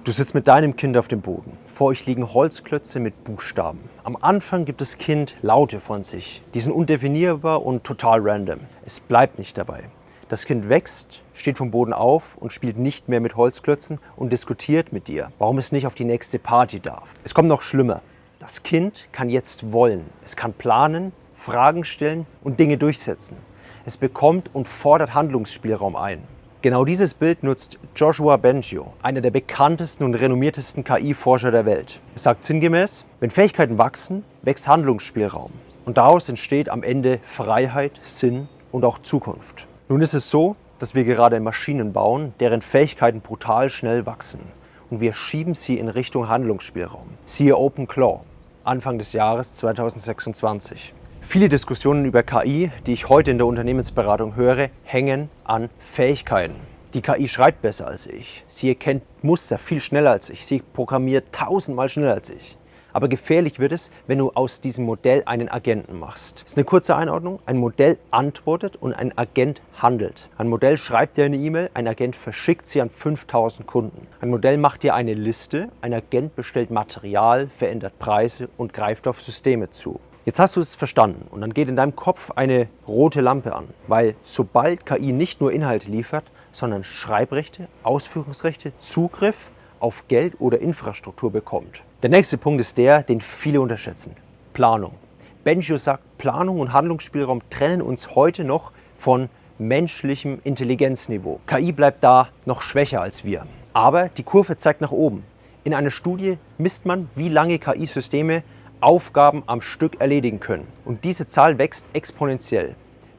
Du sitzt mit deinem Kind auf dem Boden. Vor euch liegen Holzklötze mit Buchstaben. Am Anfang gibt das Kind Laute von sich. Die sind undefinierbar und total random. Es bleibt nicht dabei. Das Kind wächst, steht vom Boden auf und spielt nicht mehr mit Holzklötzen und diskutiert mit dir, warum es nicht auf die nächste Party darf. Es kommt noch schlimmer. Das Kind kann jetzt wollen. Es kann planen, Fragen stellen und Dinge durchsetzen. Es bekommt und fordert Handlungsspielraum ein. Genau dieses Bild nutzt Joshua Bengio, einer der bekanntesten und renommiertesten KI-Forscher der Welt. Er sagt sinngemäß, wenn Fähigkeiten wachsen, wächst Handlungsspielraum. Und daraus entsteht am Ende Freiheit, Sinn und auch Zukunft. Nun ist es so, dass wir gerade Maschinen bauen, deren Fähigkeiten brutal schnell wachsen. Und wir schieben sie in Richtung Handlungsspielraum. Siehe OpenClaw, Anfang des Jahres 2026. Viele Diskussionen über KI, die ich heute in der Unternehmensberatung höre, hängen an Fähigkeiten. Die KI schreibt besser als ich. Sie erkennt Muster viel schneller als ich. Sie programmiert 1000-mal schneller als ich. Aber gefährlich wird es, wenn du aus diesem Modell einen Agenten machst. Das ist eine kurze Einordnung. Ein Modell antwortet und ein Agent handelt. Ein Modell schreibt dir eine E-Mail, ein Agent verschickt sie an 5000 Kunden. Ein Modell macht dir eine Liste, ein Agent bestellt Material, verändert Preise und greift auf Systeme zu. Jetzt hast du es verstanden und dann geht in deinem Kopf eine rote Lampe an, weil sobald KI nicht nur Inhalte liefert, sondern Schreibrechte, Ausführungsrechte, Zugriff auf Geld oder Infrastruktur bekommt. Der nächste Punkt ist der, den viele unterschätzen: Planung. Bengio sagt, Planung und Handlungsspielraum trennen uns heute noch von menschlichem Intelligenzniveau. KI bleibt da noch schwächer als wir. Aber die Kurve zeigt nach oben. In einer Studie misst man, wie lange KI-Systeme Aufgaben am Stück erledigen können. Und diese Zahl wächst exponentiell.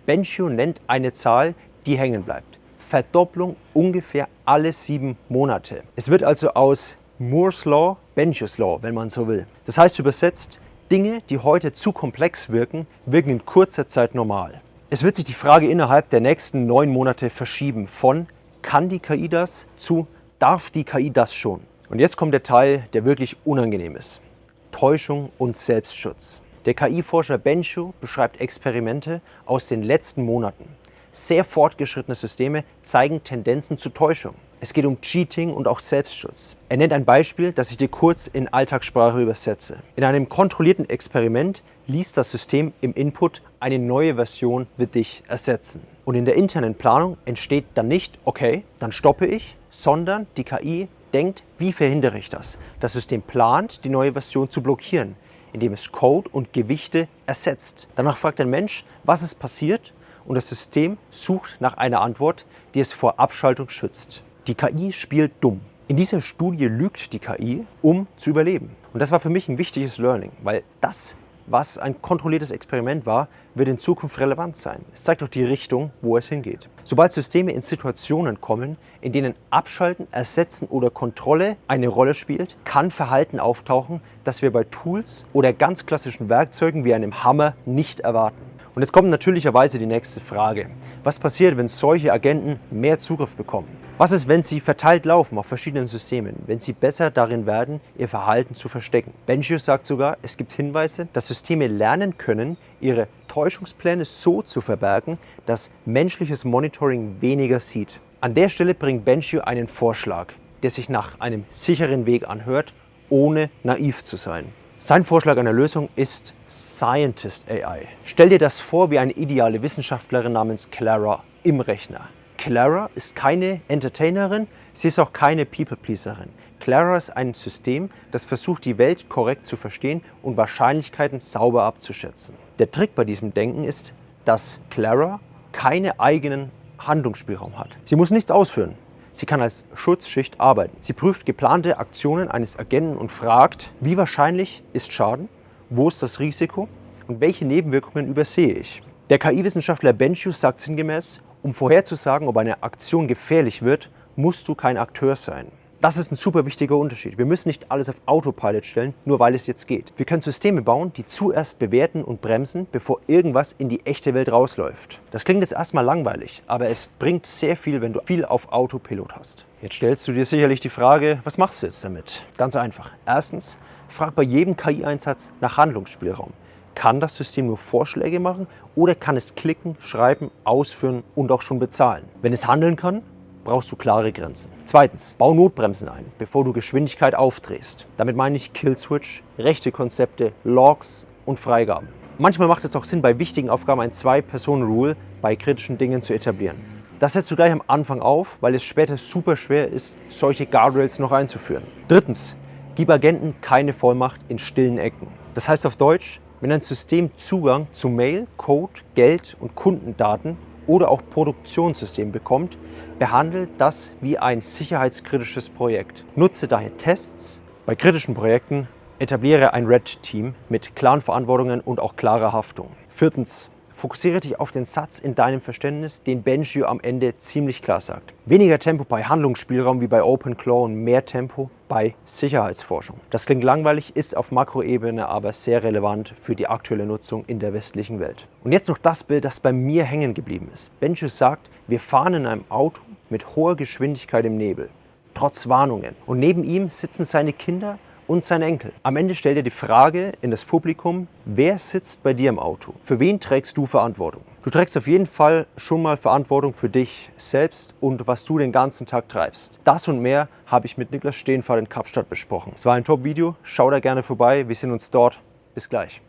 Bengio nennt eine Zahl, die hängen bleibt. Verdopplung ungefähr alle 7 Monate. Es wird also aus Moore's Law Bengios Law, wenn man so will. Das heißt übersetzt, Dinge, die heute zu komplex wirken, wirken in kurzer Zeit normal. Es wird sich die Frage innerhalb der nächsten 9 Monate verschieben von kann die KI das zu darf die KI das schon? Und jetzt kommt der Teil, der wirklich unangenehm ist. Täuschung und Selbstschutz. Der KI-Forscher Bengio beschreibt Experimente aus den letzten Monaten. Sehr fortgeschrittene Systeme zeigen Tendenzen zu Täuschung. Es geht um Cheating und auch Selbstschutz. Er nennt ein Beispiel, das ich dir kurz in Alltagssprache übersetze. In einem kontrollierten Experiment liest das System im Input, eine neue Version wird dich ersetzen. Und in der internen Planung entsteht dann nicht, okay, dann stoppe ich, sondern die KI denkt, wie verhindere ich das? Das System plant, die neue Version zu blockieren, indem es Code und Gewichte ersetzt. Danach fragt der Mensch, was ist passiert? Und das System sucht nach einer Antwort, die es vor Abschaltung schützt. Die KI spielt dumm. In dieser Studie lügt die KI, um zu überleben. Und das war für mich ein wichtiges Learning, weil das, was ein kontrolliertes Experiment war, wird in Zukunft relevant sein. Es zeigt auch die Richtung, wo es hingeht. Sobald Systeme in Situationen kommen, in denen Abschalten, Ersetzen oder Kontrolle eine Rolle spielt, kann Verhalten auftauchen, das wir bei Tools oder ganz klassischen Werkzeugen wie einem Hammer nicht erwarten. Und jetzt kommt natürlicherweise die nächste Frage. Was passiert, wenn solche Agenten mehr Zugriff bekommen? Was ist, wenn sie verteilt laufen auf verschiedenen Systemen, wenn sie besser darin werden, ihr Verhalten zu verstecken? Bengio sagt sogar, es gibt Hinweise, dass Systeme lernen können, ihre Täuschungspläne so zu verbergen, dass menschliches Monitoring weniger sieht. An der Stelle bringt Bengio einen Vorschlag, der sich nach einem sicheren Weg anhört, ohne naiv zu sein. Sein Vorschlag einer Lösung ist Scientist AI. Stell dir das vor wie eine ideale Wissenschaftlerin namens Clara im Rechner. Clara ist keine Entertainerin, sie ist auch keine People-Pleaserin. Clara ist ein System, das versucht, die Welt korrekt zu verstehen und Wahrscheinlichkeiten sauber abzuschätzen. Der Trick bei diesem Denken ist, dass Clara keinen eigenen Handlungsspielraum hat. Sie muss nichts ausführen. Sie kann als Schutzschicht arbeiten. Sie prüft geplante Aktionen eines Agenten und fragt, wie wahrscheinlich ist Schaden, wo ist das Risiko und welche Nebenwirkungen übersehe ich. Der KI-Wissenschaftler Bengio sagt sinngemäß, um vorherzusagen, ob eine Aktion gefährlich wird, musst du kein Akteur sein. Das ist ein super wichtiger Unterschied. Wir müssen nicht alles auf Autopilot stellen, nur weil es jetzt geht. Wir können Systeme bauen, die zuerst bewerten und bremsen, bevor irgendwas in die echte Welt rausläuft. Das klingt jetzt erstmal langweilig, aber es bringt sehr viel, wenn du viel auf Autopilot hast. Jetzt stellst du dir sicherlich die Frage, was machst du jetzt damit? Ganz einfach. Erstens, frag bei jedem KI-Einsatz nach Handlungsspielraum. Kann das System nur Vorschläge machen oder kann es klicken, schreiben, ausführen und auch schon bezahlen? Wenn es handeln kann, brauchst du klare Grenzen. Zweitens, bau Notbremsen ein, bevor du Geschwindigkeit aufdrehst. Damit meine ich Killswitch, rechte Konzepte, Logs und Freigaben. Manchmal macht es auch Sinn, bei wichtigen Aufgaben ein 2-Personen-Rule bei kritischen Dingen zu etablieren. Das setzt du gleich am Anfang auf, weil es später super schwer ist, solche Guardrails noch einzuführen. Drittens, gib Agenten keine Vollmacht in stillen Ecken. Das heißt auf Deutsch, wenn ein System Zugang zu Mail, Code, Geld und Kundendaten oder auch Produktionssystem bekommt, behandelt das wie ein sicherheitskritisches Projekt. Nutze daher Tests. Bei kritischen Projekten etabliere ein Red-Team mit klaren Verantwortungen und auch klarer Haftung. Viertens, fokussiere dich auf den Satz in deinem Verständnis, den Benjy am Ende ziemlich klar sagt. Weniger Tempo bei Handlungsspielraum wie bei OpenClaw und mehr Tempo bei Sicherheitsforschung. Das klingt langweilig, ist auf Makroebene aber sehr relevant für die aktuelle Nutzung in der westlichen Welt. Und jetzt noch das Bild, das bei mir hängen geblieben ist. Benjy sagt, wir fahren in einem Auto mit hoher Geschwindigkeit im Nebel, trotz Warnungen. Und neben ihm sitzen seine Kinder und sein Enkel. Am Ende stellt er die Frage in das Publikum, wer sitzt bei dir im Auto? Für wen trägst du Verantwortung? Du trägst auf jeden Fall schon mal Verantwortung für dich selbst und was du den ganzen Tag treibst. Das und mehr habe ich mit Niklas Steenfahrt in Kapstadt besprochen. Es war ein Top-Video, schau da gerne vorbei, wir sehen uns dort. Bis gleich.